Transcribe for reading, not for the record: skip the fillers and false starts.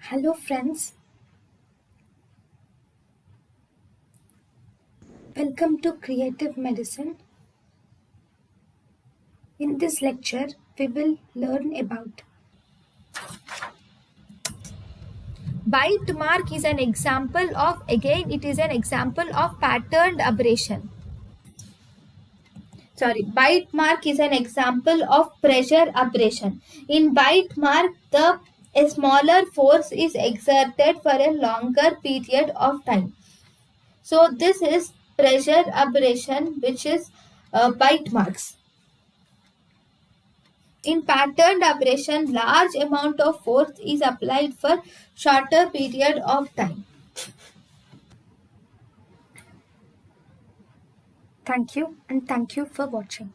Hello friends, welcome to Creative Medicine. In this lecture, we will learn about bite mark is an example of patterned abrasion. Bite mark is an example of pressure abrasion. In bite mark, a smaller force is exerted for a longer period of time. So this is pressure abrasion, which is bite marks. In patterned abrasion, large amount of force is applied for shorter period of time. Thank you and thank you for watching.